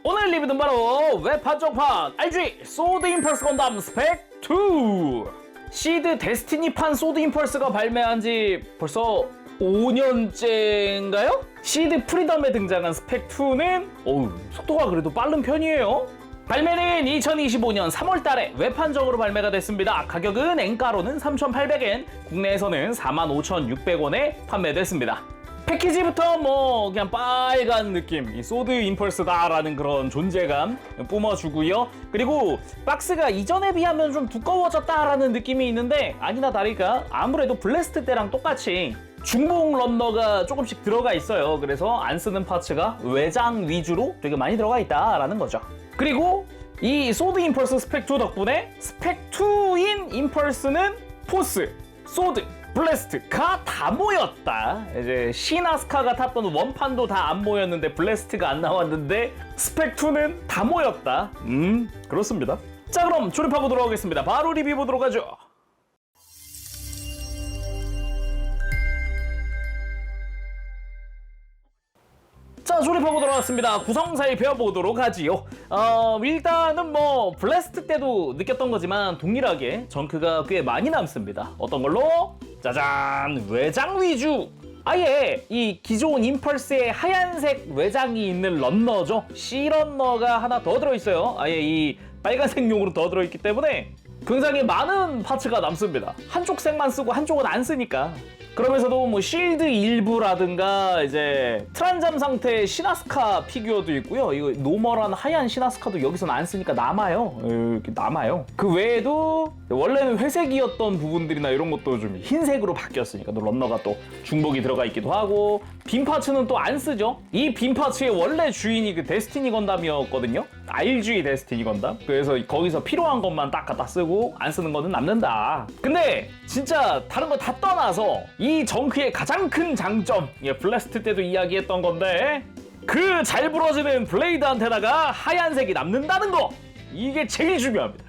오늘 리뷰는 바로 웹판정판 RG 소드 임펄스 건담 스펙 2. 시드 데스티니판 소드 임펄스가 발매한 지 벌써 5년째인가요? 시드 프리덤에 등장한 스펙 2는 속도가 그래도 빠른 편이에요. 발매는 2025년 3월달에 웹판정으로 발매가 됐습니다. 가격은 엔가로는 3,800엔, 국내에서는 45,600원에 판매됐습니다. 패키지부터 그냥 빨간 느낌, 이 소드 임펄스다라는 그런 존재감 뿜어주고요. 그리고 박스가 이전에 비하면 좀 두꺼워졌다라는 느낌이 있는데 아니나 다를까 아무래도 블래스트 때랑 똑같이 중복 런너가 조금씩 들어가 있어요. 그래서 안 쓰는 파츠가 외장 위주로 되게 많이 들어가 있다라는 거죠. 그리고 이 소드 임펄스 스펙 2 덕분에 스펙 2인 임펄스는 포스, 소드, 블래스트가 다 모였다. 이제 시나스카가 탔던 원판도 다 안 모였는데 블래스트가 안 나왔는데 스펙 2는 다 모였다. 그렇습니다. 자, 그럼 조립해보도록 하겠습니다. 바로 리뷰 보도록 하죠. 자, 조립해보도록 하겠습니다. 구성 살펴보도록 하지요. 일단은 블래스트 때도 느꼈던 거지만 동일하게 정크가 꽤 많이 남습니다. 어떤 걸로? 짜잔! 외장 위주! 아예 이 기존 임펄스에 하얀색 외장이 있는 런너죠. C런너가 하나 더 들어있어요. 아예 이 빨간색용으로 더 들어있기 때문에 굉장히 많은 파츠가 남습니다. 한쪽 색만 쓰고 한쪽은 안 쓰니까. 그러면서도 실드 일부라든가 이제 트란잠 상태의 시나스카 피규어도 있고요. 이거 노멀한 하얀 시나스카도 여기서는 안 쓰니까 남아요. 이렇게 남아요. 그 외에도 원래는 회색이었던 부분들이나 이런 것도 좀 흰색으로 바뀌었으니까 또 런너가 또 중복이 들어가 있기도 하고, 빈 파츠는 또 안 쓰죠. 이 빈 파츠의 원래 주인이 그 데스티니 건담이었거든요. RG 데스티니 건담. 그래서 거기서 필요한 것만 딱 갖다 쓰고 안 쓰는 거는 남는다. 근데 진짜 다른 거 다 떠나서 이 정크의 가장 큰 장점, 블래스트 때도 이야기했던 건데 그 잘 부러지는 블레이드한테다가 하얀색이 남는다는 거! 이게 제일 중요합니다.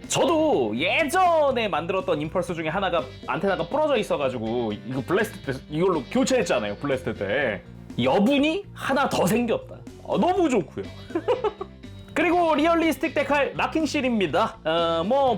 저도 예전에 만들었던 임펄스 중에 하나가 안테나가 부러져 있어가지고 이거 블래스트 때 이걸로 교체했잖아요. 블래스트 때 여분이 하나 더 생겼다. 너무 좋고요. 그리고 리얼리스틱 데칼 마킹실입니다.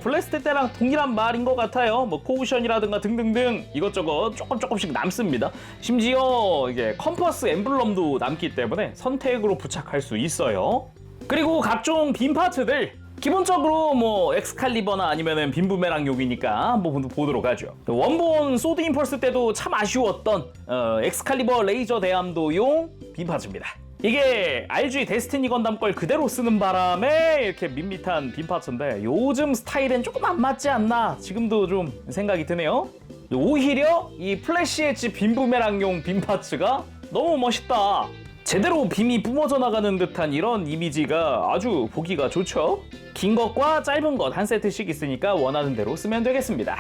블래스트 때랑 동일한 말인 것 같아요. 코우션이라든가 등등등 이것저것 조금씩 남습니다. 심지어 이게 컴퍼스 엠블럼도 남기 때문에 선택으로 부착할 수 있어요. 그리고 각종 빈 파츠들 기본적으로 엑스칼리버나 아니면은 빈부메랑 용이니까 한번 보도록 하죠. 원본 소드 임펄스 때도 참 아쉬웠던 엑스칼리버 레이저 대함도용 빈 파츠입니다. 이게 RG 데스티니 건담 걸 그대로 쓰는 바람에 이렇게 밋밋한 빈 파츠인데 요즘 스타일엔 조금 안 맞지 않나 지금도 좀 생각이 드네요. 오히려 이 플래시 엣지 빈부메랑용 빈 파츠가 너무 멋있다. 제대로 빔이 뿜어져 나가는 듯한 이런 이미지가 아주 보기가 좋죠. 긴 것과 짧은 것 한 세트씩 있으니까 원하는 대로 쓰면 되겠습니다.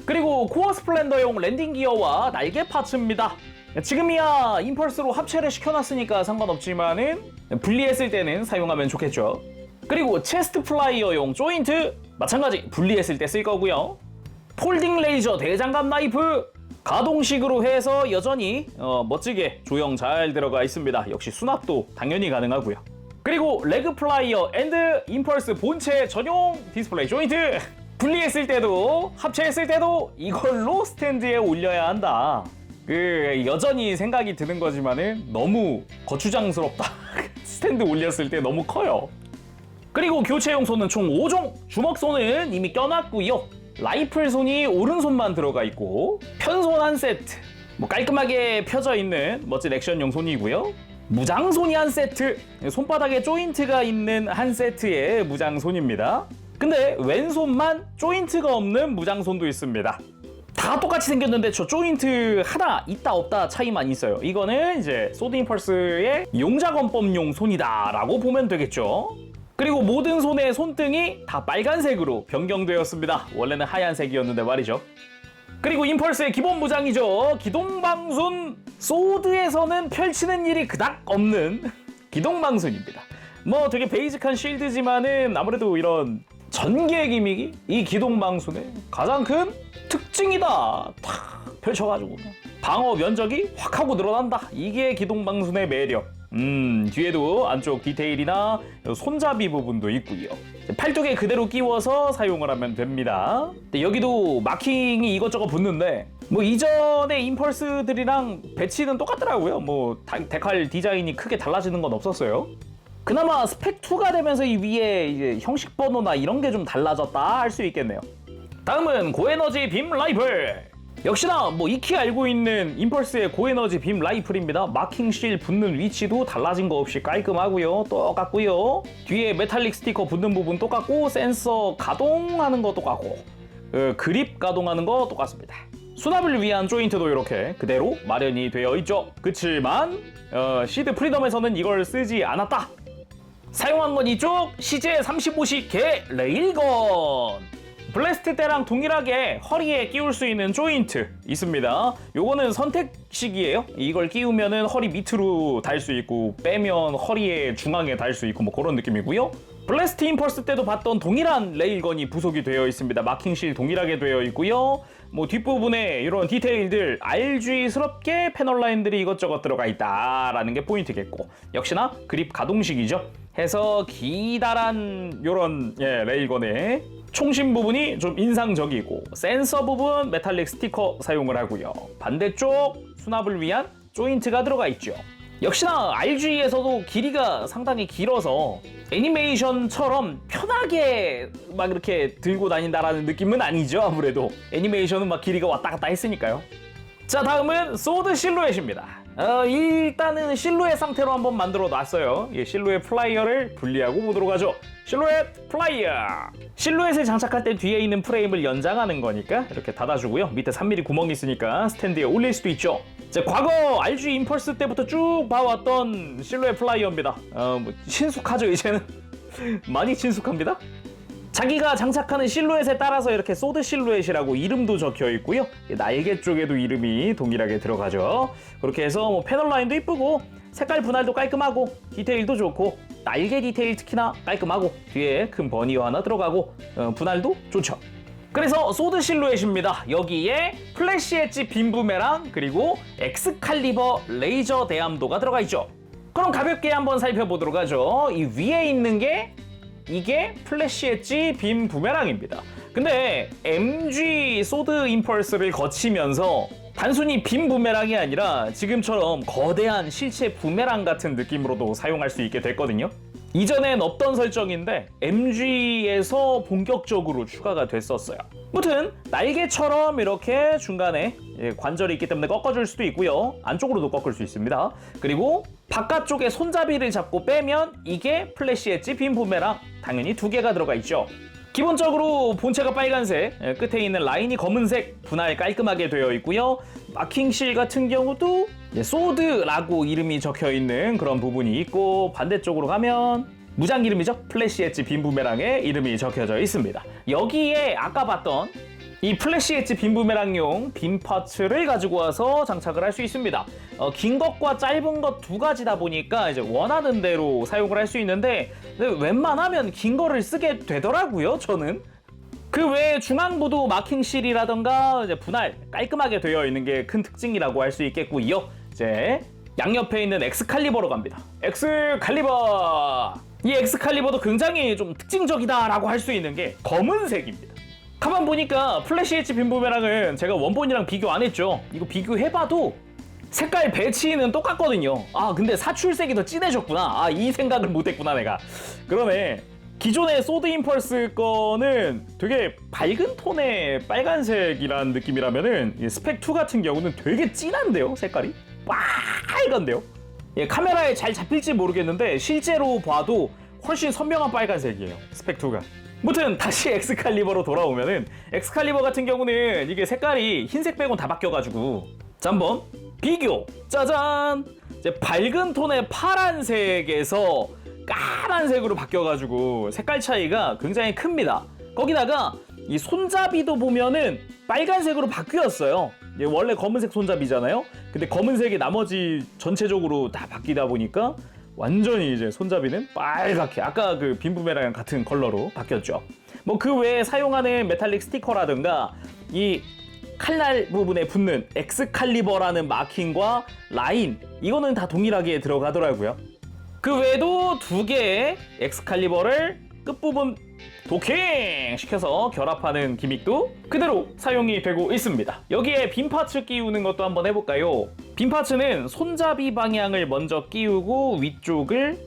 그리고 코어 스플렌더용 랜딩 기어와 날개 파츠입니다. 지금이야 임펄스로 합체를 시켜놨으니까 상관없지만은 분리했을 때는 사용하면 좋겠죠. 그리고 체스트 플라이어용 조인트 마찬가지 분리했을 때 쓸 거고요. 폴딩 레이저 대장갑 나이프 가동식으로 해서 여전히 멋지게 조형 잘 들어가 있습니다. 역시 수납도 당연히 가능하고요. 그리고 레그 플라이어 앤드 임펄스 본체 전용 디스플레이 조인트 분리했을 때도 합체했을 때도 이걸로 스탠드에 올려야 한다. 여전히 생각이 드는 거지만은 너무 거추장스럽다. 스탠드 올렸을 때 너무 커요. 그리고 교체용 손은 총 5종, 주먹손은 이미 껴놨고요. 라이플 손이 오른손만 들어가 있고 편손 한 세트, 깔끔하게 펴져 있는 멋진 액션용 손이고요. 무장손이 한 세트, 손바닥에 조인트가 있는 한 세트의 무장손입니다. 근데 왼손만 조인트가 없는 무장손도 있습니다. 다 똑같이 생겼는데 저 조인트 하나 있다 없다 차이만 있어요. 이거는 이제 소드 임펄스의 용자건법용 손이다 라고 보면 되겠죠. 그리고 모든 손의 손등이 다 빨간색으로 변경되었습니다. 원래는 하얀색이었는데 말이죠. 그리고 임펄스의 기본 무장이죠. 기동방순. 소드에서는 펼치는 일이 그닥 없는 기동방순입니다. 되게 베이직한 쉴드지만은 아무래도 이런 전개 기믹이 이 기동방순의 가장 큰 특징이다. 탁 펼쳐가지고 방어 면적이 확 하고 늘어난다. 이게 기동방순의 매력. 뒤에도 안쪽 디테일이나 손잡이 부분도 있고요. 팔뚝에 그대로 끼워서 사용을 하면 됩니다. 근데 여기도 마킹이 이것저것 붙는데 뭐 이전의 임펄스들이랑 배치는 똑같더라고요. 뭐 데칼 디자인이 크게 달라지는 건 없었어요. 그나마 스펙 2가 되면서 이 위에 이제 형식 번호나 이런 게 좀 달라졌다 할 수 있겠네요. 다음은 고에너지 빔 라이플. 역시나 뭐 익히 알고 있는 임펄스의 고에너지 빔 라이플입니다. 마킹 실 붙는 위치도 달라진 거 없이 깔끔하고요. 똑같고요. 뒤에 메탈릭 스티커 붙는 부분 똑같고 센서 가동하는 거 똑같고 그립 가동하는 거 똑같습니다. 수납을 위한 조인트도 이렇게 그대로 마련이 되어 있죠. 그치만 시드 프리덤에서는 이걸 쓰지 않았다. 사용한 건 이쪽 CJ35식 개 레일건. 블래스트 때랑 동일하게 허리에 끼울 수 있는 조인트 있습니다. 요거는 선택식이에요. 이걸 끼우면은 허리 밑으로 달 수 있고 빼면 허리의 중앙에 달 수 있고 뭐 그런 느낌이고요. 블래스트 임펄스 때도 봤던 동일한 레일건이 부속이 되어 있습니다. 마킹실 동일하게 되어 있고요. 뭐 뒷부분에 이런 디테일들 RG스럽게 패널 라인들이 이것저것 들어가 있다라는 게 포인트겠고, 역시나 그립 가동식이죠. 해서 기다란 요런 레일건에 총심 부분이 좀 인상적이고 센서 부분 메탈릭 스티커 사용을 하고요. 반대쪽 수납을 위한 조인트가 들어가 있죠. 역시나 RG에서도 길이가 상당히 길어서 애니메이션처럼 편하게 막 이렇게 들고 다닌다라는 느낌은 아니죠. 아무래도 애니메이션은 막 길이가 왔다 갔다 했으니까요. 자, 다음은 소드 실루엣입니다. 일단은 실루엣 상태로 한번 만들어 놨어요. 실루엣 플라이어를 분리하고 보도록 하죠. 실루엣 플라이어. 실루엣을 장착할 때 뒤에 있는 프레임을 연장하는 거니까 이렇게 닫아주고요. 밑에 3mm 구멍이 있으니까 스탠드에 올릴 수도 있죠. 자, 과거 RG 임펄스 때부터 쭉 봐왔던 실루엣 플라이어입니다. 뭐 친숙하죠, 이제는. 많이 친숙합니다. 자기가 장착하는 실루엣에 따라서 이렇게 소드 실루엣이라고 이름도 적혀 있고요. 날개 쪽에도 이름이 동일하게 들어가죠. 그렇게 해서 뭐 패널 라인도 이쁘고 색깔 분할도 깔끔하고 디테일도 좋고 날개 디테일 특히나 깔끔하고 뒤에 큰 버니어 하나 들어가고 분할도 좋죠. 그래서 소드 실루엣입니다. 여기에 플래시 엣지 빔 부메랑 그리고 엑스칼리버 레이저 대함도가 들어가 있죠. 그럼 가볍게 한번 살펴보도록 하죠. 이 위에 있는 게 이게 플래시 엣지 빔 부메랑입니다. 근데 MG 소드 임펄스를 거치면서 단순히 빔 부메랑이 아니라 지금처럼 거대한 실체 부메랑 같은 느낌으로도 사용할 수 있게 됐거든요. 이전엔 없던 설정인데 MG에서 본격적으로 추가가 됐었어요. 무튼 날개처럼 이렇게 중간에 관절이 있기 때문에 꺾어줄 수도 있고요. 안쪽으로도 꺾을 수 있습니다. 그리고 바깥쪽에 손잡이를 잡고 빼면 이게 플래시 엣지 빔 부메랑 당연히 2개가 들어가 있죠. 기본적으로 본체가 빨간색, 끝에 있는 라인이 검은색 분할 깔끔하게 되어 있고요. 마킹실 같은 경우도 소드라고 이름이 적혀 있는 그런 부분이 있고, 반대쪽으로 가면 무장 이름이죠. 플래시 엣지 빔 부메랑의 이름이 적혀져 있습니다. 여기에 아까 봤던 이 플래시 엣지 빔 부메랑용 빔 파츠를 가지고 와서 장착을 할 수 있습니다. 긴 것과 짧은 것 2가지다 보니까 이제 원하는 대로 사용을 할 수 있는데 웬만하면 긴 거를 쓰게 되더라고요. 저는 그 외에 중앙부도 마킹실이라던가 이제 분할 깔끔하게 되어 있는 게 큰 특징이라고 할 수 있겠고요. 이제 양옆에 있는 엑스칼리버로 갑니다. 엑스칼리버. 이 엑스칼리버도 굉장히 좀 특징적이다라고 할 수 있는 게 검은색입니다. 가만 보니까 플래시 엣지 빔 부메랑은 제가 원본이랑 비교 안 했죠. 이거 비교해봐도 색깔 배치는 똑같거든요. 아, 근데 사출색이 더 진해졌구나. 아, 이 생각을 못했구나 내가. 그러네. 기존의 소드 임펄스 거는 되게 밝은 톤의 빨간색이라는 느낌이라면은 스펙 2 같은 경우는 되게 진한데요, 색깔이? 빨간데요? 카메라에 잘 잡힐지 모르겠는데 실제로 봐도 훨씬 선명한 빨간색이에요, 스펙 2가. 무튼 다시 엑스칼리버로 돌아오면은 엑스칼리버 같은 경우는 이게 색깔이 흰색 빼곤 다 바뀌어가지고 자, 한번 비교! 짜잔! 이제 밝은 톤의 파란색에서 까만색으로 바뀌어가지고 색깔 차이가 굉장히 큽니다. 거기다가 이 손잡이도 보면은 빨간색으로 바뀌었어요. 원래 검은색 손잡이잖아요. 근데 검은색이 나머지 전체적으로 다 바뀌다 보니까 완전히 이제 손잡이는 빨갛게 아까 그 빔 부메랑 같은 컬러로 바뀌었죠. 뭐 그 외에 사용하는 메탈릭 스티커라든가 이 칼날 부분에 붙는 엑스칼리버라는 마킹과 라인, 이거는 다 동일하게 들어가더라고요. 그 외에도 두 개의 엑스칼리버를 끝부분 도킹 시켜서 결합하는 기믹도 그대로 사용이 되고 있습니다. 여기에 빔 파츠 끼우는 것도 한번 해볼까요? 빔 파츠는 손잡이 방향을 먼저 끼우고 위쪽을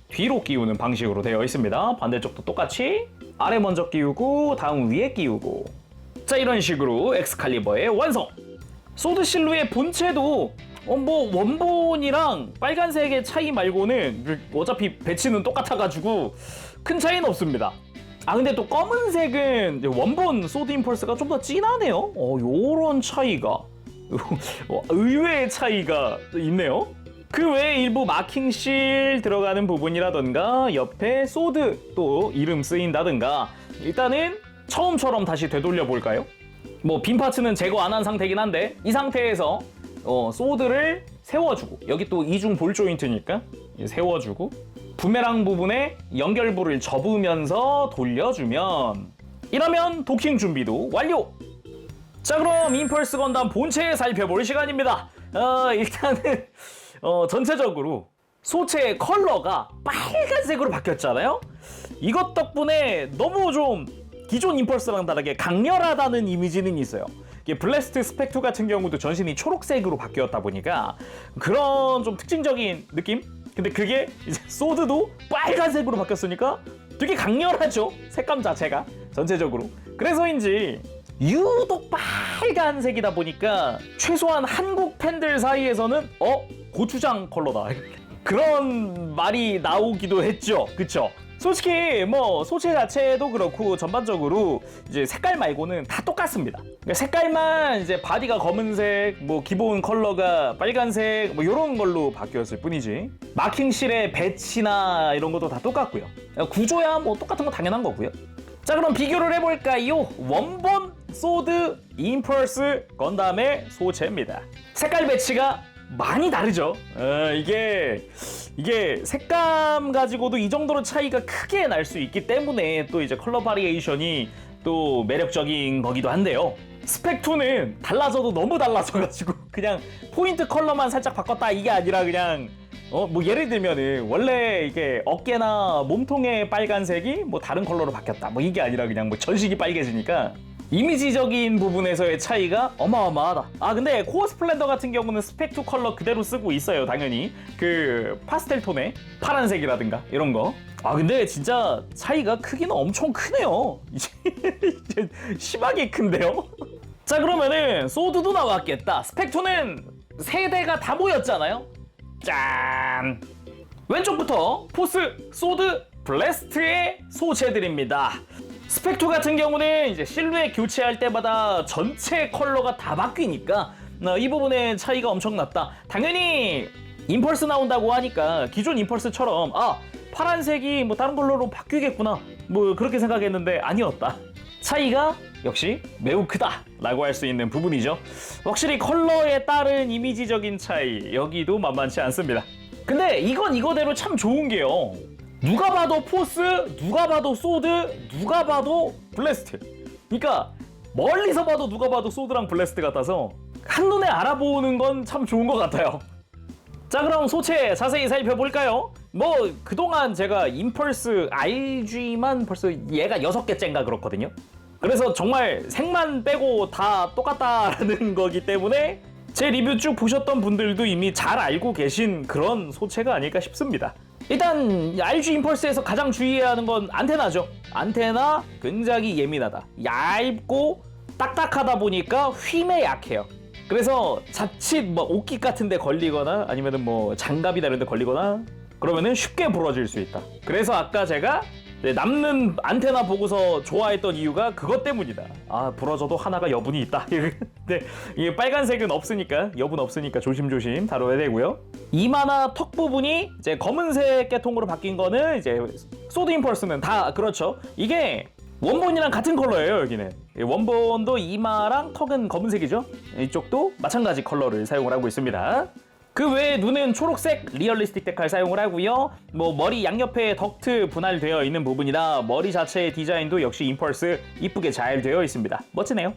뒤로 끼우는 방식으로 되어 있습니다. 반대쪽도 똑같이 아래 먼저 끼우고 다음 위에 끼우고, 자, 이런 식으로 엑스칼리버의 완성! 소드 실루의 본체도 뭐 원본이랑 빨간색의 차이 말고는 어차피 배치는 똑같아가지고 큰 차이는 없습니다. 아, 근데 또 검은색은 원본 소드 임펄스가 좀 더 진하네요. 요런 차이가 의외의 차이가 있네요. 그 외에 일부 마킹실 들어가는 부분이라던가 옆에 소드 또 이름 쓰인다던가, 일단은 처음처럼 다시 되돌려 볼까요? 뭐 빔 파츠는 제거 안 한 상태긴 한데 이 상태에서 소드를 세워주고, 여기 또 이중 볼 조인트니까 세워주고 부메랑 부분에 연결부를 접으면서 돌려주면, 이러면 도킹 준비도 완료! 자, 그럼 임펄스 건담 본체 살펴볼 시간입니다. 일단은 전체적으로 소체 컬러가 빨간색으로 바뀌었잖아요? 이것 덕분에 너무 좀 기존 임펄스랑 다르게 강렬하다는 이미지는 있어요. 이게 블래스트 스펙2 같은 경우도 전신이 초록색으로 바뀌었다 보니까 그런 좀 특징적인 느낌? 근데 그게 이제 소드도 빨간색으로 바뀌었으니까 되게 강렬하죠, 색감 자체가 전체적으로. 그래서인지 유독 빨간색이다 보니까 최소한 한국 팬들 사이에서는 고추장 컬러다 그런 말이 나오기도 했죠. 그쵸? 솔직히 뭐 소체 자체도 그렇고 전반적으로 이제 색깔 말고는 다 똑같습니다. 그러니까 색깔만 이제 바디가 검은색, 뭐 기본 컬러가 빨간색, 뭐 이런 걸로 바뀌었을 뿐이지 마킹실의 배치나 이런 것도 다 똑같고요. 구조야 뭐 똑같은 거 당연한 거고요. 자, 그럼 비교를 해볼까요? 원본 소드 임펄스 건담의 소체입니다. 색깔 배치가 많이 다르죠. 이게 색감 가지고도 이 정도로 차이가 크게 날 수 있기 때문에 또 이제 컬러 바리에이션이 또 매력적인 거기도 한데요. 스펙2는 달라져도 너무 달라져가지고 그냥 포인트 컬러만 살짝 바꿨다 이게 아니라 그냥 뭐 예를 들면은 원래 이게 어깨나 몸통의 빨간색이 뭐 다른 컬러로 바뀌었다 뭐 이게 아니라 그냥 뭐 전식이 빨개지니까 이미지적인 부분에서의 차이가 어마어마하다. 아, 근데 코어 스플렌더 같은 경우는 스펙2 컬러 그대로 쓰고 있어요, 당연히. 그 파스텔 톤의 파란색이라든가 이런 거. 아, 근데 진짜 차이가 크기는 엄청 크네요. 이제 심하게 큰데요? 자, 그러면은 소드도 나왔겠다. 스펙2는 세대가 다 모였잖아요. 짠! 왼쪽부터 포스, 소드, 블래스트의 소체들입니다. 스펙2 같은 경우는 이제 실루엣 교체할 때마다 전체 컬러가 다 바뀌니까 이 부분에 차이가 엄청났다. 당연히 임펄스 나온다고 하니까 기존 임펄스처럼 파란색이 뭐 다른 컬러로 바뀌겠구나 뭐 그렇게 생각했는데 아니었다. 차이가 역시 매우 크다 라고 할 수 있는 부분이죠. 확실히 컬러에 따른 이미지적인 차이, 여기도 만만치 않습니다. 근데 이건 이거대로 참 좋은 게요, 누가 봐도 포스, 누가 봐도 소드, 누가 봐도 블래스트. 그러니까 멀리서 봐도 누가 봐도 소드랑 블래스트 같아서 한눈에 알아보는 건 참 좋은 것 같아요. 자, 그럼 소체 자세히 살펴볼까요? 뭐 그동안 제가 임펄스 RG만 벌써 얘가 6개째인가 그렇거든요. 그래서 정말 색만 빼고 다 똑같다라는 거기 때문에 제 리뷰 쭉 보셨던 분들도 이미 잘 알고 계신 그런 소체가 아닐까 싶습니다. 일단 RG 임펄스에서 가장 주의해야 하는 건 안테나죠. 안테나 굉장히 예민하다. 얇고 딱딱하다 보니까 휨에 약해요. 그래서 자칫 뭐 옷깃 같은 데 걸리거나 아니면은 뭐 장갑이나 이런 데 걸리거나 그러면은 쉽게 부러질 수 있다. 그래서 아까 제가 남는 안테나 보고서 좋아했던 이유가 그것 때문이다. 부러져도 하나가 여분이 있다. 근데 이게 빨간색은 없으니까, 여분 없으니까 조심조심 다뤄야 되고요. 이마나 턱 부분이 이제 검은색 계통으로 바뀐 거는 이제 소드 임펄스는 다 그렇죠. 이게 원본이랑 같은 컬러예요, 여기는. 원본도 이마랑 턱은 검은색이죠. 이쪽도 마찬가지 컬러를 사용을 하고 있습니다. 그 외에 눈은 초록색 리얼리스틱 데칼 사용을 하고요. 뭐 머리 양옆에 덕트 분할되어 있는 부분이나 머리 자체의 디자인도 역시 임펄스 이쁘게 잘 되어 있습니다. 멋지네요.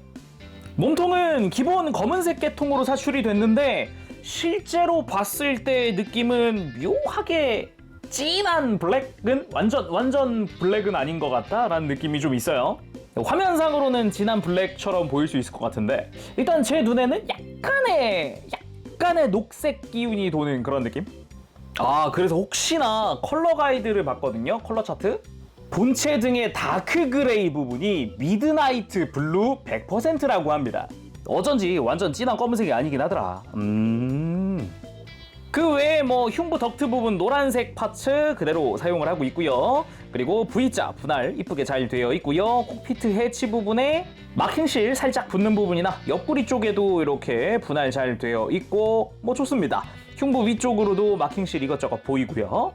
몸통은 기본 검은색 계통으로 사출이 됐는데 실제로 봤을 때 느낌은 묘하게 진한 블랙은 완전 블랙은 아닌 것 같다라는 느낌이 좀 있어요. 화면상으로는 진한 블랙처럼 보일 수 있을 것 같은데 일단 제 눈에는 약간의 녹색 기운이 도는 그런 느낌? 아, 그래서 혹시나 컬러 가이드를 봤거든요. 컬러 차트. 본체 등의 다크 그레이 부분이 미드나이트 블루 100%라고 합니다. 어쩐지 완전 진한 검은색이 아니긴 하더라. 그 외에 뭐 흉부 덕트 부분 노란색 파츠 그대로 사용을 하고 있고요. 그리고 V자 분할 이쁘게 잘 되어 있고요. 콕피트 해치 부분에 마킹실 살짝 붙는 부분이나 옆구리 쪽에도 이렇게 분할 잘 되어 있고 뭐 좋습니다. 흉부 위쪽으로도 마킹실 이것저것 보이고요.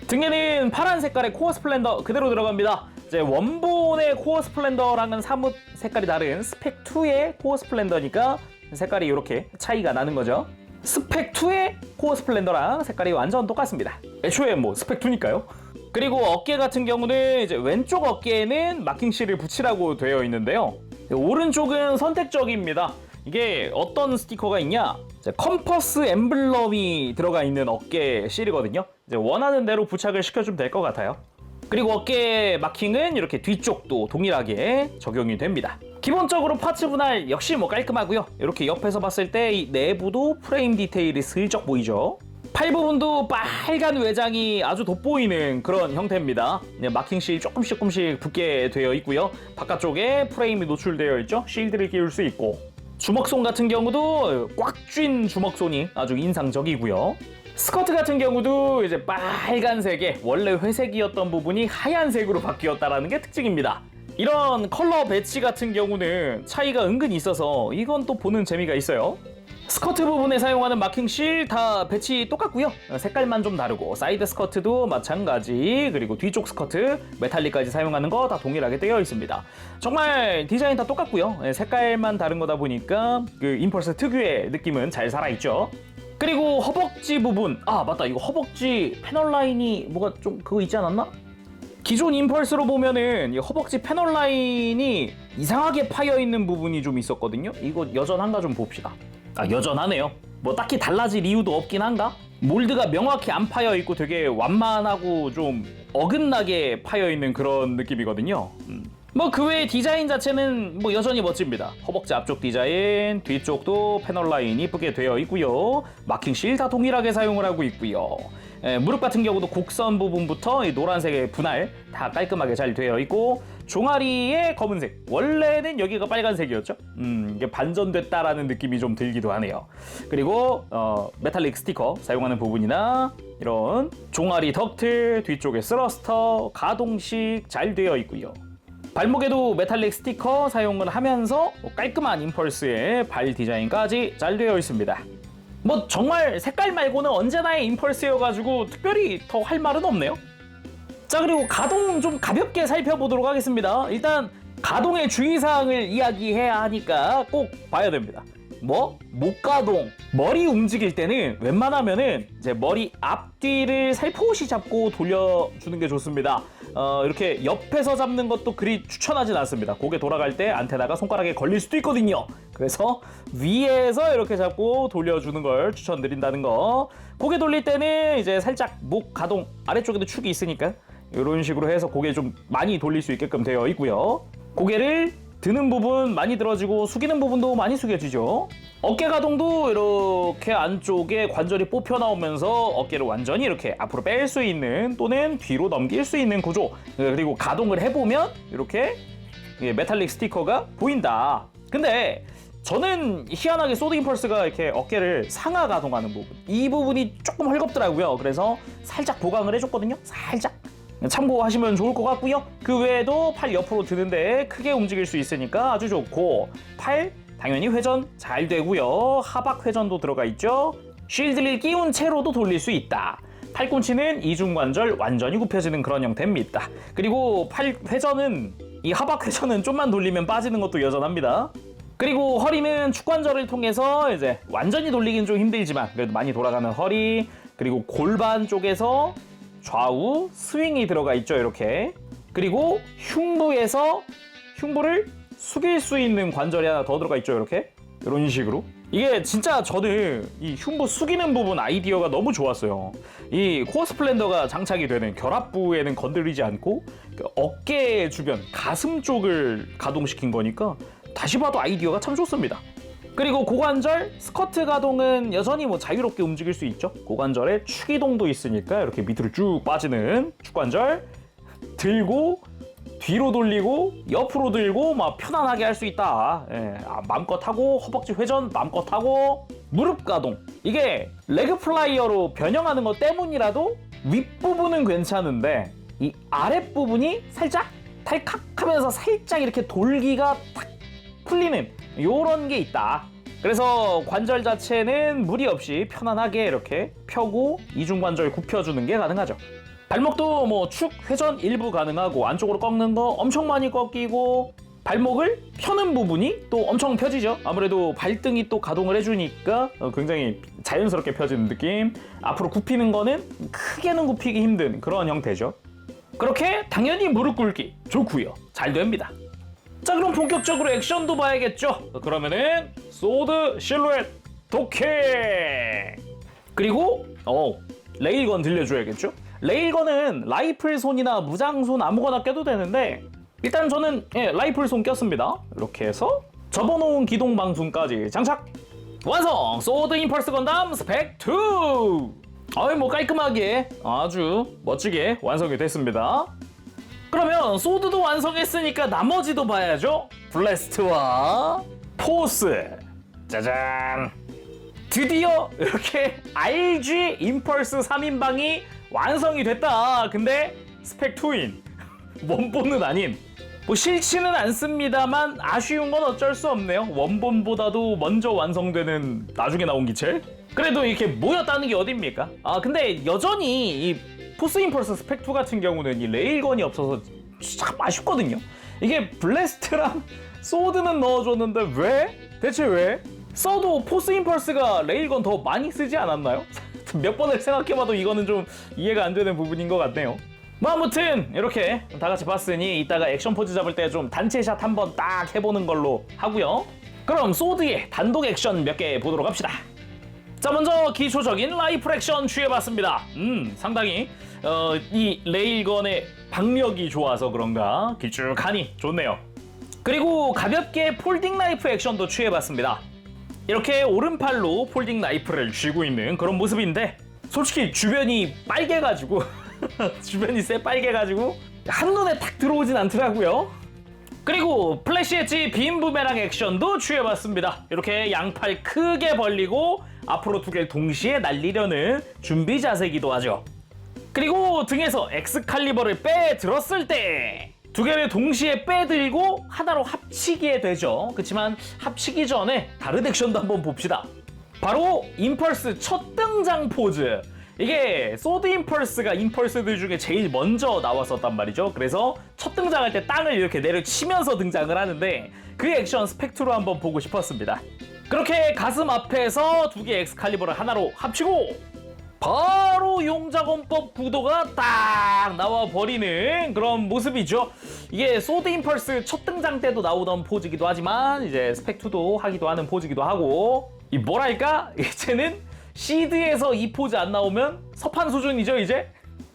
등에는 파란 색깔의 코어 스플렌더 그대로 들어갑니다. 이제 원본의 코어 스플렌더랑은 사뭇 색깔이 다른 스펙2의 코어 스플렌더니까 색깔이 이렇게 차이가 나는 거죠. 스펙2의 코어 스플렌더랑 색깔이 완전 똑같습니다. 애초에 뭐 스펙2니까요. 그리고 어깨 같은 경우는 이제 왼쪽 어깨에는 마킹실을 붙이라고 되어 있는데요. 오른쪽은 선택적입니다. 이게 어떤 스티커가 있냐? 컴퍼스 엠블럼이 들어가 있는 어깨 실이거든요. 이제 원하는 대로 부착을 시켜주면 될 것 같아요. 그리고 어깨 마킹은 이렇게 뒤쪽도 동일하게 적용이 됩니다. 기본적으로 파츠 분할 역시 뭐 깔끔하고요. 이렇게 옆에서 봤을 때 이 내부도 프레임 디테일이 슬쩍 보이죠. 팔 부분도 빨간 외장이 아주 돋보이는 그런 형태입니다. 마킹실 조금씩 붙게 되어 있고요. 바깥쪽에 프레임이 노출되어 있죠. 실드를 끼울 수 있고 주먹손 같은 경우도 꽉 쥔 주먹손이 아주 인상적이고요. 스커트 같은 경우도 이제 빨간색에 원래 회색이었던 부분이 하얀색으로 바뀌었다는 게 특징입니다. 이런 컬러 배치 같은 경우는 차이가 은근히 있어서 이건 또 보는 재미가 있어요. 스커트 부분에 사용하는 마킹실 다 배치 똑같고요. 색깔만 좀 다르고 사이드 스커트도 마찬가지, 그리고 뒤쪽 스커트 메탈릭까지 사용하는 거 다 동일하게 되어 있습니다. 정말 디자인 다 똑같고요. 색깔만 다른 거다 보니까 그 임펄스 특유의 느낌은 잘 살아있죠. 그리고 허벅지 부분, 아 맞다, 이거 허벅지 패널 라인이 뭐가 좀 그거 있지 않았나? 기존 임펄스로 보면은 이 허벅지 패널 라인이 이상하게 파여있는 부분이 좀 있었거든요. 이거 여전한가 좀 봅시다. 아, 여전하네요. 뭐 딱히 달라질 이유도 없긴 한가? 몰드가 명확히 안 파여있고 되게 완만하고 좀 어긋나게 파여있는 그런 느낌이거든요. 뭐 그 외에 디자인 자체는 뭐 여전히 멋집니다. 허벅지 앞쪽 디자인, 뒤쪽도 패널 라인 이쁘게 되어 있고요. 마킹실 다 동일하게 사용을 하고 있고요. 무릎 같은 경우도 곡선 부분부터 이 노란색의 분할 다 깔끔하게 잘 되어 있고, 종아리의 검은색, 원래는 여기가 빨간색이었죠. 이게 반전됐다라는 느낌이 좀 들기도 하네요. 그리고 메탈릭 스티커 사용하는 부분이나 이런 종아리 덕트, 뒤쪽에 스러스터, 가동식 잘 되어 있고요. 발목에도 메탈릭 스티커 사용을 하면서 깔끔한 임펄스의 발 디자인까지 잘 되어 있습니다. 뭐 정말 색깔 말고는 언제나의 임펄스여가지고 특별히 더 할 말은 없네요. 자, 그리고 가동 좀 가볍게 살펴보도록 하겠습니다. 일단 가동의 주의사항을 이야기해야 하니까 꼭 봐야 됩니다. 뭐? 목가동. 머리 움직일 때는 웬만하면은 이제 머리 앞뒤를 살포시 잡고 돌려주는 게 좋습니다. 이렇게 옆에서 잡는 것도 그리 추천하진 않습니다. 고개 돌아갈 때 안테나가 손가락에 걸릴 수도 있거든요. 그래서 위에서 이렇게 잡고 돌려주는 걸 추천드린다는 거. 고개 돌릴 때는 이제 살짝 목 가동, 아래쪽에도 축이 있으니까 이런 식으로 해서 고개 좀 많이 돌릴 수 있게끔 되어 있고요. 고개를 드는 부분 많이 들어지고 숙이는 부분도 많이 숙여지죠. 어깨 가동도 이렇게 안쪽에 관절이 뽑혀 나오면서 어깨를 완전히 이렇게 앞으로 뺄 수 있는 또는 뒤로 넘길 수 있는 구조. 그리고 가동을 해보면 이렇게 메탈릭 스티커가 보인다. 근데 저는 희한하게 소드 임펄스가 이렇게 어깨를 상하 가동하는 부분, 이 부분이 조금 헐겁더라고요. 그래서 살짝 보강을 해줬거든요. 살짝. 참고하시면 좋을 것 같고요. 그 외에도 팔 옆으로 드는데 크게 움직일 수 있으니까 아주 좋고, 팔 당연히 회전 잘 되고요. 하박 회전도 들어가 있죠. 쉴드를 끼운 채로도 돌릴 수 있다. 팔꿈치는 이중관절 완전히 굽혀지는 그런 형태입니다. 그리고 팔 회전은, 이 하박 회전은 좀만 돌리면 빠지는 것도 여전합니다. 그리고 허리는 축관절을 통해서 이제 완전히 돌리긴 좀 힘들지만 그래도 많이 돌아가는 허리, 그리고 골반 쪽에서 좌우 스윙이 들어가 있죠, 이렇게. 그리고 흉부에서 흉부를 숙일 수 있는 관절이 하나 더 들어가 있죠. 이렇게 이런 식으로. 이게 진짜 저는 이 흉부 숙이는 부분 아이디어가 너무 좋았어요. 이 코어 스플렌더가 장착이 되는 결합부에는 건드리지 않고 어깨 주변, 가슴 쪽을 가동시킨 거니까 다시 봐도 아이디어가 참 좋습니다. 그리고 고관절, 스커트 가동은 여전히 뭐 자유롭게 움직일 수 있죠. 고관절에 축이동도 있으니까 이렇게 밑으로 쭉 빠지는 축관절 들고 뒤로 돌리고 옆으로 들고 막 편안하게 할 수 있다. 예, 마음껏 하고 허벅지 회전 마음껏 하고 무릎 가동. 이게 레그 플라이어로 변형하는 것 때문이라도 윗부분은 괜찮은데 이 아랫부분이 살짝 탈칵하면서 살짝 이렇게 돌기가 탁 풀리는 요런 게 있다. 그래서 관절 자체는 무리 없이 편안하게 이렇게 펴고 이중관절 굽혀주는 게 가능하죠. 발목도 뭐 축 회전 일부 가능하고 안쪽으로 꺾는 거 엄청 많이 꺾이고 발목을 펴는 부분이 또 엄청 펴지죠. 아무래도 발등이 또 가동을 해주니까 굉장히 자연스럽게 펴지는 느낌. 앞으로 굽히는 거는 크게는 굽히기 힘든 그런 형태죠. 그렇게 당연히 무릎 꿇기 좋고요. 잘 됩니다. 자, 그럼 본격적으로 액션도 봐야겠죠. 그러면은 소드 실루엣 독해. 그리고 레일건 들려줘야겠죠. 레일건은 라이플 손이나 무장손 아무거나 껴도 되는데 일단 저는 라이플 손 꼈습니다. 이렇게 해서 접어놓은 기동 방순까지 장착 완성! 소드 임펄스 건담 스펙 2! 뭐 깔끔하게 아주 멋지게 완성이 됐습니다. 그러면 소드도 완성했으니까 나머지도 봐야죠. 블래스트와 포스. 짜잔! 드디어 이렇게 RG 임펄스 3인방이 완성이 됐다. 근데 스펙 2인 원본은 아닌 뭐 싫지는 않습니다만 아쉬운 건 어쩔 수 없네요. 원본보다도 먼저 완성되는 나중에 나온 기체. 그래도 이렇게 모였다는 게 어딥니까? 근데 여전히 이 포스 임펄스 스펙 2 같은 경우는 이 레일건이 없어서 참 아쉽거든요. 이게 블래스트랑 소드는 넣어줬는데 왜? 대체 왜? 써도 포스 임펄스가 레일건 더 많이 쓰지 않았나요? 몇 번을 생각해봐도 이거는 좀 이해가 안 되는 부분인 것 같네요. 뭐 아무튼 이렇게 다 같이 봤으니 이따가 액션 포즈 잡을 때 좀 단체샷 한번 딱 해보는 걸로 하고요. 그럼 소드의 단독 액션 몇 개 보도록 합시다. 자, 먼저 기초적인 라이플 액션 취해봤습니다. 상당히 이 레일건의 박력이 좋아서 그런가 길쭉하니 좋네요. 그리고 가볍게 폴딩 라이프 액션도 취해봤습니다. 이렇게 오른팔로 폴딩 라이프를 쥐고 있는 그런 모습인데 솔직히 주변이 빨개가지고 주변이 새빨개가지고 한눈에 탁 들어오진 않더라고요. 그리고 플래시 엣지 빔 부메랑 액션도 취해봤습니다. 이렇게 양팔 크게 벌리고 앞으로 두 개를 동시에 날리려는 준비 자세이기도 하죠. 그리고 등에서 엑스칼리버를 빼들었을 때 두 개를 동시에 빼들고 하나로 합치게 되죠. 그렇지만 합치기 전에 다른 액션도 한번 봅시다. 바로 임펄스 첫 등장 포즈. 이게 소드 임펄스가 임펄스들 중에 제일 먼저 나왔었단 말이죠. 그래서 첫 등장할 때 땅을 이렇게 내려치면서 등장을 하는데 그 액션 스펙트로 한번 보고 싶었습니다. 그렇게 가슴 앞에서 두 개의 엑스칼리버를 하나로 합치고 바로 용자건법 구도가 딱 나와버리는 그런 모습이죠. 이게 소드 임펄스 첫 등장 때도 나오던 포즈이기도 하지만 이제 스펙2도 하기도 하는 포즈이기도 하고 이 뭐랄까? 이제는 시드에서 이 포즈 안 나오면 서판 수준이죠 이제?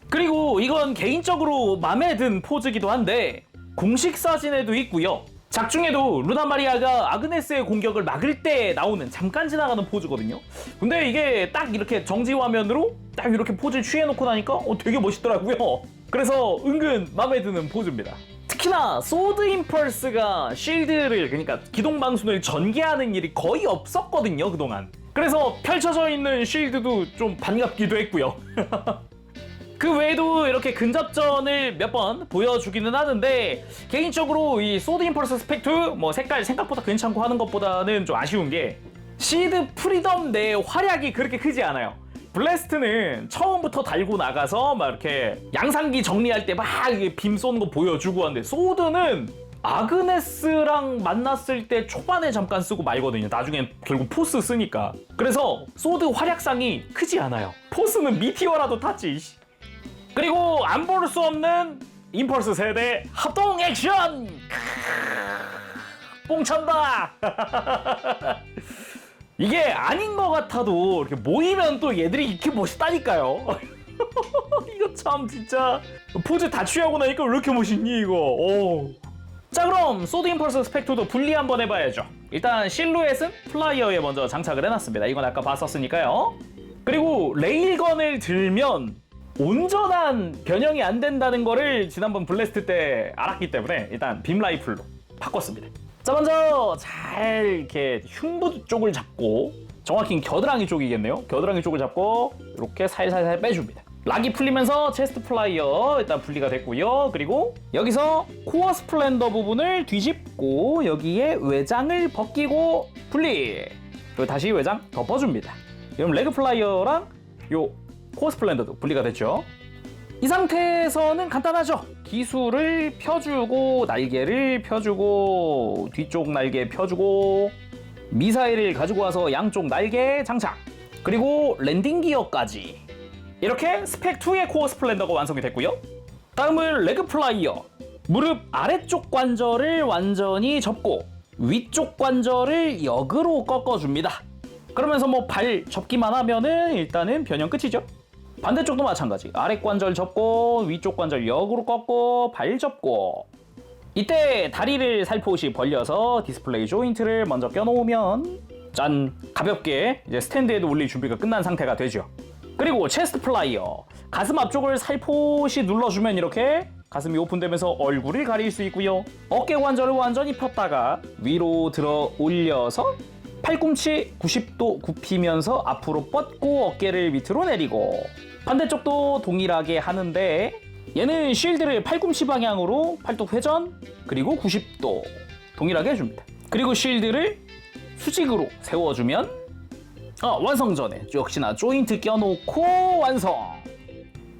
그리고 이건 개인적으로 마음에 든 포즈이기도 한데 공식 사진에도 있고요. 작중에도 루나 마리아가 아그네스의 공격을 막을 때 나오는 잠깐 지나가는 포즈거든요. 근데 이게 딱 이렇게 정지 화면으로 딱 이렇게 포즈를 취해놓고 나니까 되게 멋있더라고요. 그래서 은근 마음에 드는 포즈입니다. 특히나 소드 임펄스가 쉴드를 그러니까 기동 방순을 전개하는 일이 거의 없었거든요 그동안. 그래서 펼쳐져 있는 쉴드도 좀 반갑기도 했고요. 그 외에도 이렇게 근접전을 몇 번 보여주기는 하는데 개인적으로 이 소드 임펄스 스펙2 뭐 색깔 생각보다 괜찮고 하는 것보다는 좀 아쉬운 게 시드 프리덤 내 활약이 그렇게 크지 않아요. 블래스트는 처음부터 달고 나가서 막 이렇게 양상기 정리할 때 막 빔 쏘는 거 보여주고 하는데 소드는 아그네스랑 만났을 때 초반에 잠깐 쓰고 말거든요. 나중엔 결국 포스 쓰니까. 그래서 소드 활약상이 크지 않아요. 포스는 미티어라도 탔지. 그리고 안 볼 수 없는 임펄스 세대 합동 액션! 뽕찬다. 이게 아닌 것 같아도 이렇게 모이면 또 얘들이 이렇게 멋있다니까요. 이거 참 진짜 포즈 다 취하고 나니까 왜 이렇게 멋있니 이거. 오. 자, 그럼 소드 임펄스 스펙2도 분리 한번 해봐야죠. 일단 실루엣은 플라이어에 먼저 장착을 해놨습니다. 이건 아까 봤었으니까요. 그리고 레일건을 들면 온전한 변형이 안 된다는 거를 지난번 블래스트 때 알았기 때문에 일단 빔 라이플로 바꿨습니다. 자, 먼저 잘 이렇게 흉부 쪽을 잡고, 정확히 겨드랑이 쪽이겠네요. 겨드랑이 쪽을 잡고 이렇게 살살살 빼줍니다. 락이 풀리면서 체스트 플라이어 일단 분리가 됐고요. 그리고 여기서 코어 스플렌더 부분을 뒤집고 여기에 외장을 벗기고 분리. 그리고 다시 외장 덮어줍니다. 그럼 레그 플라이어랑 요 코어 스플렌더도 분리가 됐죠. 이 상태에서는 간단하죠. 기술을 펴주고 날개를 펴주고 뒤쪽 날개 펴주고 미사일을 가지고 와서 양쪽 날개 장착, 그리고 랜딩 기어까지. 이렇게 스펙2의 코어 스플렌더가 완성이 됐고요. 다음은 레그 플라이어. 무릎 아래쪽 관절을 완전히 접고 위쪽 관절을 역으로 꺾어줍니다. 그러면서 뭐 발 접기만 하면은 일단은 변형 끝이죠. 반대쪽도 마찬가지. 아래 관절 접고 위쪽 관절 역으로 꺾고 발 접고. 이때 다리를 살포시 벌려서 디스플레이 조인트를 먼저 껴놓으면 짠! 가볍게 이제 스탠드에도 올릴 준비가 끝난 상태가 되죠. 그리고 체스트 플라이어. 가슴 앞쪽을 살포시 눌러주면 이렇게 가슴이 오픈되면서 얼굴을 가릴 수 있고요. 어깨 관절을 완전히 폈다가 위로 들어 올려서 팔꿈치 90도 굽히면서 앞으로 뻗고 어깨를 밑으로 내리고, 반대쪽도 동일하게 하는데 얘는 쉴드를 팔꿈치 방향으로 팔뚝 회전 그리고 90도 동일하게 해줍니다. 그리고 쉴드를 수직으로 세워주면 완성 전에 역시나 조인트 껴놓고 완성.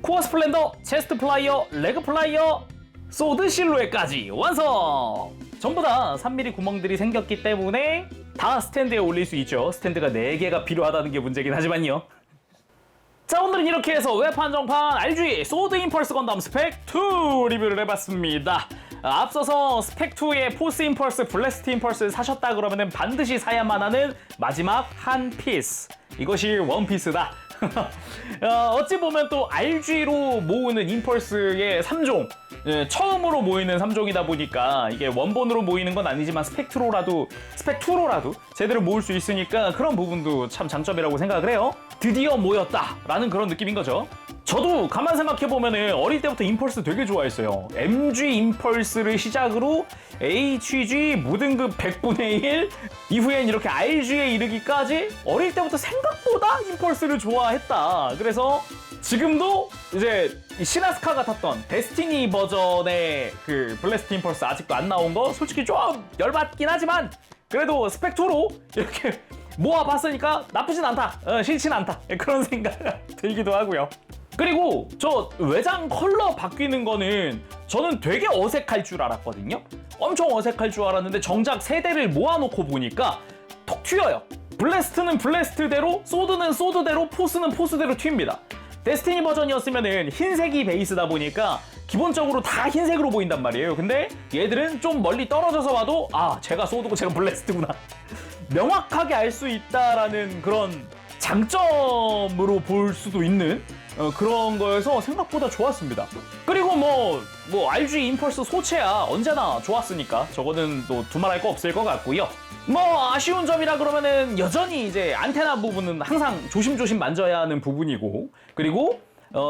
코어 스플렌더, 체스트 플라이어, 레그 플라이어, 소드 실루엣까지 완성. 전부 다 3mm 구멍들이 생겼기 때문에 다 스탠드에 올릴 수 있죠. 스탠드가 4개가 필요하다는 게 문제긴 하지만요. 자, 오늘은 이렇게 해서 외판정판 RG 소드 임펄스 건담 스펙2 리뷰를 해봤습니다. 앞서서 스펙2의 포스 임펄스, 블래스트 임펄스를 사셨다 그러면 반드시 사야만 하는 마지막 한 피스. 이것이 원피스다. 어찌 보면 또 RG로 모으는 임펄스의 3종, 처음으로 모이는 3종이다 보니까 이게 원본으로 모이는 건 아니지만 스펙2로라도 제대로 모을 수 있으니까 그런 부분도 참 장점이라고 생각을 해요. 드디어 모였다라는 그런 느낌인 거죠. 저도 가만 생각해보면 어릴 때부터 임펄스 되게 좋아했어요. MG 임펄스를 시작으로 HG 무등급 100분의 1, 이후엔 이렇게 RG에 이르기까지 어릴 때부터 생각보다 임펄스를 좋아했다. 그래서 지금도 이제 시나스카가 탔던 데스티니 버전의 그 블래스트 임펄스 아직도 안 나온 거 솔직히 좀 열받긴 하지만 그래도 스펙2로 이렇게 모아봤으니까 나쁘진 않다, 싫진 않다, 그런 생각 들기도 하고요. 그리고 저 외장 컬러 바뀌는 거는 저는 되게 어색할 줄 알았거든요. 엄청 어색할 줄 알았는데 정작 세대를 모아놓고 보니까 톡 튀어요. 블래스트는 블래스트대로, 소드는 소드대로, 포스는 포스대로 튀입니다. 데스티니 버전이었으면은 흰색이 베이스다 보니까 기본적으로 다 흰색으로 보인단 말이에요. 근데 얘들은 좀 멀리 떨어져서 봐도 제가 소드고 제가 블래스트구나 명확하게 알 수 있다라는 그런 장점으로 볼 수도 있는 그런 거여서 생각보다 좋았습니다. 그리고 뭐 RG 임펄스 소체야 언제나 좋았으니까 저거는 또 두말할 거 없을 것 같고요. 뭐 아쉬운 점이라 그러면은 여전히 이제 안테나 부분은 항상 조심조심 만져야 하는 부분이고, 그리고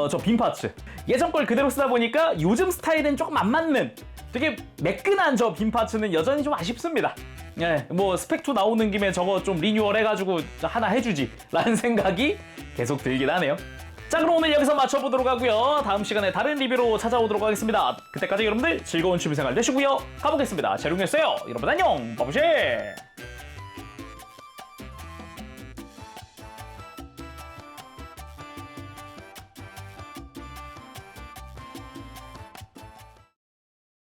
저 빔 파츠 예전 걸 그대로 쓰다 보니까 요즘 스타일은 조금 안 맞는 되게 매끈한 저 빔 파츠는 여전히 좀 아쉽습니다. 예, 뭐 스펙2 나오는 김에 저거 좀 리뉴얼 해가지고 하나 해주지 라는 생각이 계속 들긴 하네요. 자, 그럼 오늘 여기서 마쳐보도록 하고요. 다음 시간에 다른 리뷰로 찾아오도록 하겠습니다. 그때까지 여러분들 즐거운 취미생활 되시고요. 가보겠습니다. 재룡이었어요. 여러분 안녕. 바보쉐.